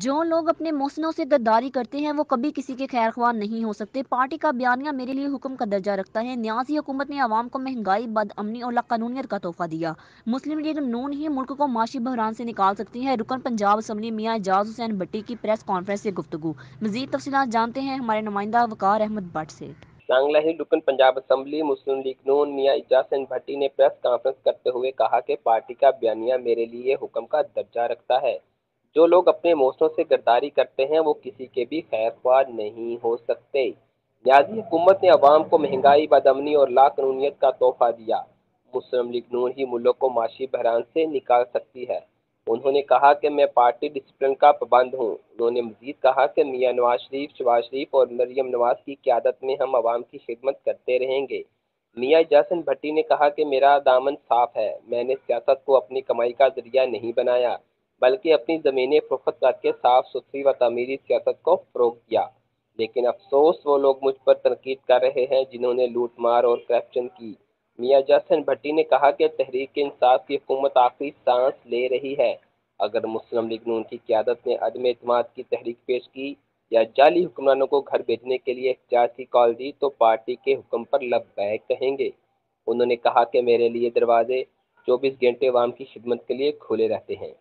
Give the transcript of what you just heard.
جو لوگ اپنے محسنوں سے غداری کرتے ہیں وہ کبھی کسی کے خیر خواہ نہیں ہو سکتے۔ پارٹی کا بیانیہ میرے لیے حکم کا درجہ رکھتا ہے۔ نیازی حکومت نے عوام کو مہنگائی، بد امنی اور لاقانونیت کا تحفہ دیا۔ مسلم لیگ نون ہی ملک کو معاشی بحران سے نکال سکتی ہے۔ رکن پنجاب اسمبلی میاں اعجاز حسین بھٹی کی پریس کانفرنس سے گفتگو۔ مزید تفصیلات جانتے ہیں ہمارے نمائندہ وقار احمد بٹ سے۔ سانگلہ ہی رکن پنجاب اسمبلی مسلم لیگ نون میاں اعجاز حسین بھٹی نے پریس کانفرنس کرتے ہوئے کہا کہ پارٹی کا بیانیہ میرے لیے حکم کا درجہ رکھتا ہے۔ جو لوگ اپنے محسنوں سے غداری کرتے ہیں وہ کسی کے بھی خیر خواہ نہیں ہو سکتے۔ نیازی حکومت نے عوام کو مہنگائی، بدامنی اور لاقانونیت کا تحفہ دیا۔ مسلم لیگ نون ہی ملک کو معاشی بحران سے نکال سکتی ہے۔ انہوں نے کہا کہ میں پارٹی ڈسپلن کا پابند ہوں۔ انہوں نے مزید کہا کہ میاں نواز شریف، شہباز شریف اور مریم نواز کی قیادت میں ہم عوام کی خدمت کرتے رہیں گے۔ میاں اعجاز حسین بھٹی نے کہا کہ میرا دامن صاف ہے۔ میں نے سیاست کو اپنی کمائی کا ذریعہ نہیں بنایا، بلکہ اپنی زمینیں فروخت کر کے صاف ستھری و تعمیری سیاست کو فروغ دیا۔ لیکن افسوس وہ لوگ مجھ پر تنقید کر رہے ہیں جنہوں نے لوٹ مار اور کرپشن کی۔ میاں اعجاز حسین بھٹی نے کہا کہ تحریک انصاف کی حکومت آخری سانس لے رہی ہے۔ اگر مسلم لیگ نون کی قیادت نے عدم اعتماد کی تحریک پیش کی یا جعلی حکمرانوں کو گھر بھیجنے کے لیے احتجاج کی کال دی تو پارٹی کے حکم پر لبیک کہیں گے۔ انہوں نے کہا کہ میرے لیے دروازے 24 گھنٹے عوام کی خدمت کے لیے کھلے رہتے ہیں۔